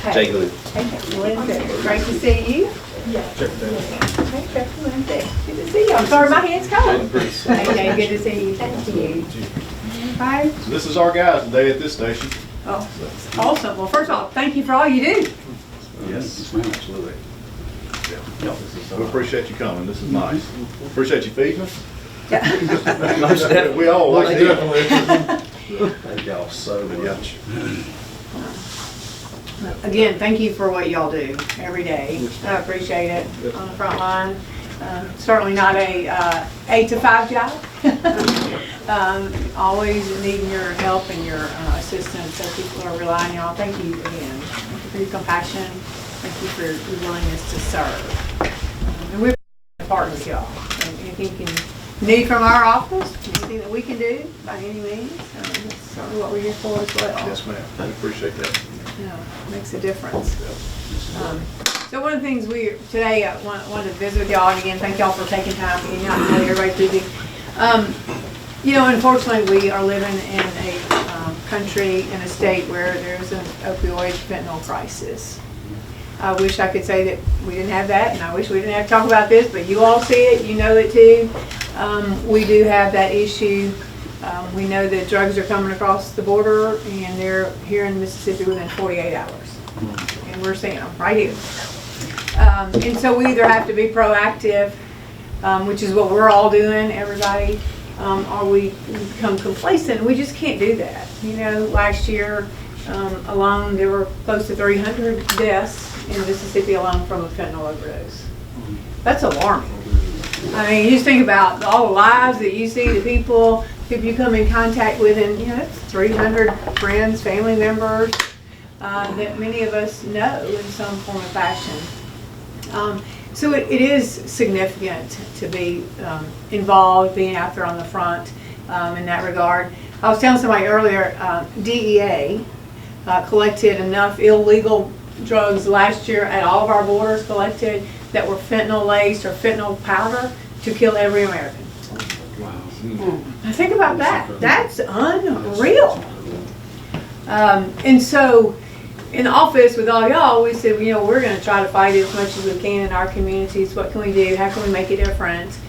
Jay Lynn. Hey, Lynn, great to see you. Hey, Lynn, good to see you. I'm sorry, my hand's cold. Hey, Jay, good to see you. Thank you. Bye. So this is our guys today at this station. Oh, awesome. Well, first of all, thank you for all you do. Yes, absolutely. We appreciate you coming. This is nice. Appreciate you feeding us. Most definitely. We all like it. Thank y'all so much. Again, thank you for what y'all do every day. I appreciate it on the front line. Certainly not a 8 to 5 job. Always needing your help and your assistance, so people are relying on y'all. Thank you again. Thank you for your compassion. Thank you for your willingness to serve. And we're part of y'all. Anything you can need from our office, anything that we can do by any means, that's certainly what we're here for as well. Yes, ma'am. I appreciate that. Yeah, makes a difference. So one of the things today I wanted to visit with y'all, and again, thank y'all for taking time. I know everybody's busy. You know, unfortunately, we are living in a country, in a state where there's an opioid fentanyl crisis. I wish I could say that we didn't have that, and I wish we didn't have to talk about this, but you all see it, you know it too. We do have that issue. We know that drugs are coming across the border, and they're here in Mississippi within 48 hours. And we're seeing them right here. And so we either have to be proactive, which is what we're all doing, everybody, or we become complacent. We just can't do that. You know, last year alone, there were close to 300 deaths in Mississippi alone from a fentanyl overdose. That's alarming. I mean, you just think about all the lives that you see, the people you come in contact with, and you know, it's 300 friends, family members that many of us know in some form or fashion. So it is significant to be involved, being out there on the front in that regard. I was telling somebody earlier, DEA collected enough illegal drugs last year at all of our borders collected that were fentanyl laced or fentanyl powder to kill every American. Wow. Now think about that. That's unreal. And so in the office with all y'all, we said, you know, we're going to try to fight it as much as we can in our communities. What can we do? How can we make a difference?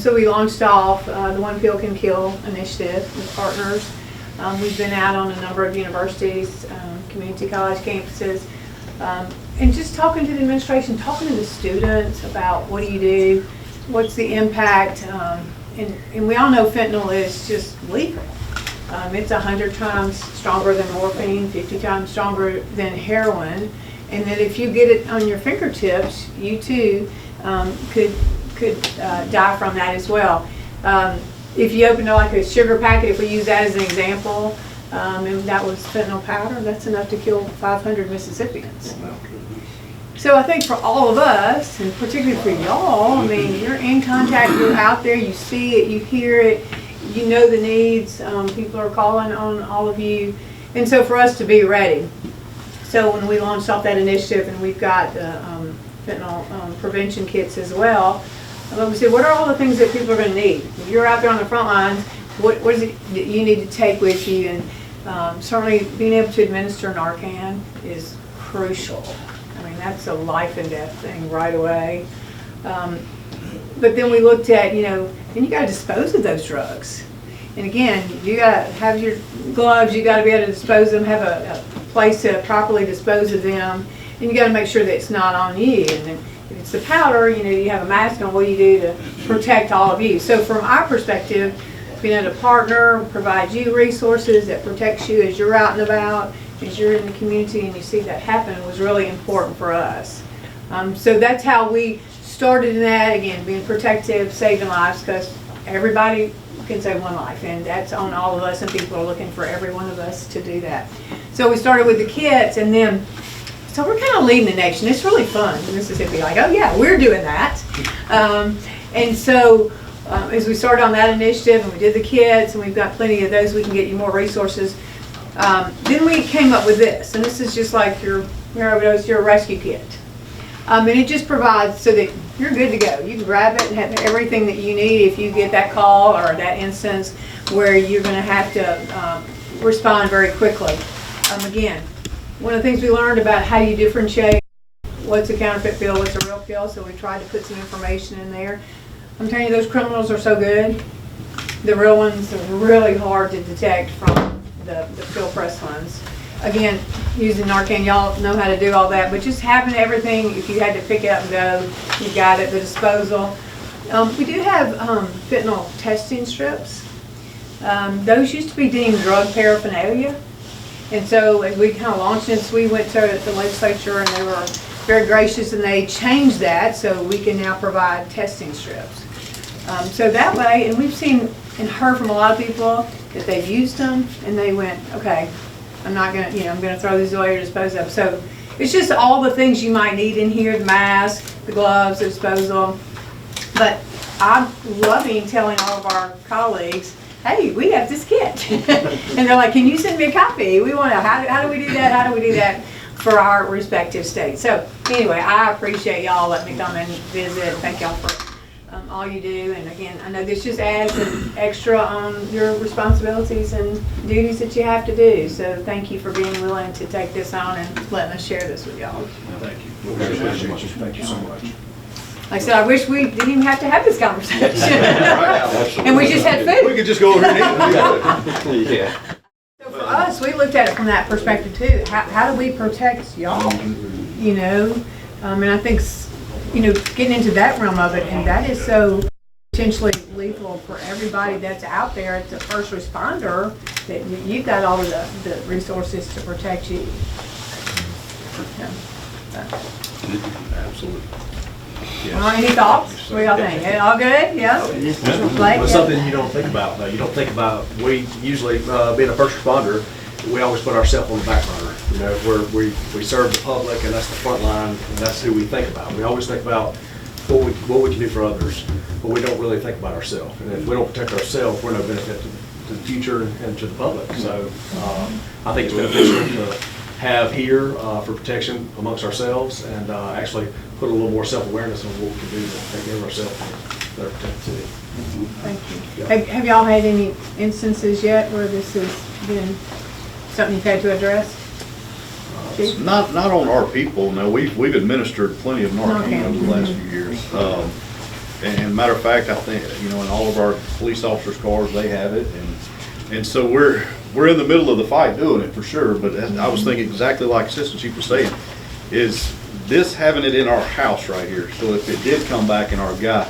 So we launched off the One Pill Can Kill initiative with partners. We've been out on a number of universities, community college campuses, and just talking to the administration, talking to the students about what do you do, what's the impact, and we all know fentanyl is just lethal. It's 100 times stronger than morphine, 50 times stronger than heroin, and that if you get it on your fingertips, you too could die from that as well. If you open like a sugar packet, if we use that as an example, and that was fentanyl powder, that's enough to kill 500 Mississippians. So I think for all of us, and particularly for y'all, I mean, you're in contact, you're out there, you see it, you hear it, you know the needs, people are calling on all of you, and so for us to be ready. So when we launched off that initiative, and we've got the fentanyl prevention kits as well, we said, what are all the things that people are going to need? If you're out there on the front lines, what is it that you need to take with you? And certainly being able to administer Narcan is crucial. I mean, that's a life and death thing right away. But then we looked at, you know, then you got to dispose of those drugs. And again, you got to have your gloves, you got to be able to dispose of them, have a place to properly dispose of them, and you got to make sure that it's not on you. And then if it's the powder, you know, you have a mask on, what do you do to protect all of you? So from our perspective, being able to partner, provide you resources that protects you as you're out and about, as you're in the community and you see that happen was really important for us. So that's how we started in that, again, being protective, saving lives, because everybody can save one life, and that's on all of us, and people are looking for every one of us to do that. So we started with the kits, and then, so we're kind of leading the nation. It's really fun in Mississippi, like, oh yeah, we're doing that. And so as we started on that initiative, and we did the kits, and we've got plenty of those, we can get you more resources. Then we came up with this, and this is just like your overdose, your rescue kit. And it just provides so that you're good to go. You can grab it and have everything that you need if you get that call or that instance where you're going to have to respond very quickly. Again, one of the things we learned about how you differentiate what's a counterfeit pill, what's a real pill, so we tried to put some information in there. I'm telling you, those criminals are so good. The real ones are really hard to detect from the pill press ones. Again, using Narcan, y'all know how to do all that, but just having everything, if you had to pick it up and go, you got it, the disposal. We do have fentanyl testing strips. Those used to be deemed drug paraphernalia. And so as we kind of launched this, we went to the legislature and they were very gracious and they changed that so we can now provide testing strips. So that way, and we've seen and heard from a lot of people that they've used them and they went, okay, I'm not gonna, I'm gonna throw these away or dispose of. So it's just all the things you might need in here, the mask, the gloves, the disposal. But I'm loving telling all of our colleagues, hey, we have this kit. And they're like, can you send me a copy? We want to, how do we do that? How do we do that for our respective states? So anyway, I appreciate y'all letting me come and visit. Thank y'all for all you do. And again, I know this just adds an extra on your responsibilities and duties that you have to do. So thank you for being willing to take this on and letting us share this with y'all. Thank you. Thank you so much. Like I said, I wish we didn't even have to have this conversation. And we just had food. We could just go over here and eat. Yeah. So for us, we looked at it from that perspective too. How do we protect y'all? And I think, getting into that realm of it, and that is so potentially lethal for everybody that's out there. It's a first responder that you've got all of the resources to protect you. Yeah. Absolutely. Well, any thoughts? What do y'all think? All good? Yeah? Blake, Well, something you don't think about, though. You don't think about, we usually, being a first responder, we always put ourselves on the back burner. We serve the public, and that's the front line, and that's who we think about. We always think about what we can do for others, but we don't really think about ourselves. And if we don't protect ourselves, we're no benefit to the future and to the public. So I think it's beneficial to have here for protection amongst ourselves and actually put a little more self-awareness on what we can do to take care of ourselves and better protect the city. thank you. Have y'all had any instances yet where this has been something you've had to address? Chief? Not on our people. No, we've administered plenty of Narcan over the last few years. And matter of fact, I think in all of our police officers' cars they have it, and so we're in the middle of the fight doing it for sure. But I was thinking exactly like Assistant Chief was saying, is this having it in our house right here. So if it did come back and our guy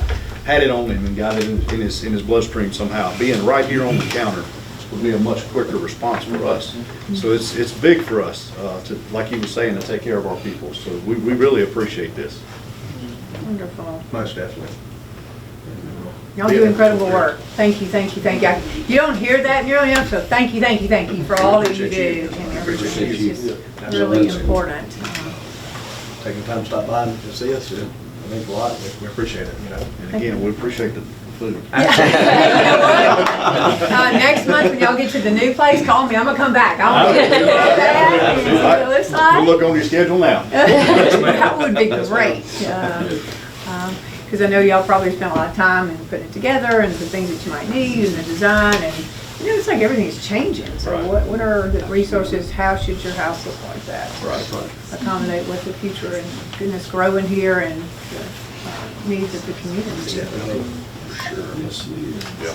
had it on him and got it in his bloodstream somehow, being right here on the counter would be a much quicker response for us. So it's big for us to, like he was saying, to take care of our people. So we really appreciate this. Wonderful. Most definitely. Y'all do incredible work. Thank you, thank you, thank you. You don't hear that nearly enough, so thank you, thank you, thank you for all that you do. And everything. It's just really important. Taking time to stop by and to see us, it means a lot. We appreciate it, And again, we appreciate the food. You know what? Next month when y'all get to the new place, call me. I'm gonna come back. I'll get to that and see what it looks We'll like. look on your schedule now. That would be great. Because I know y'all probably spent a lot of time in putting it together and the things that you might need and the design and it's like everything's changing. So Right. what are the resources? How should your house look like that? Right. Accommodate what the future and goodness growing here and the needs of the community. Sure. Yeah.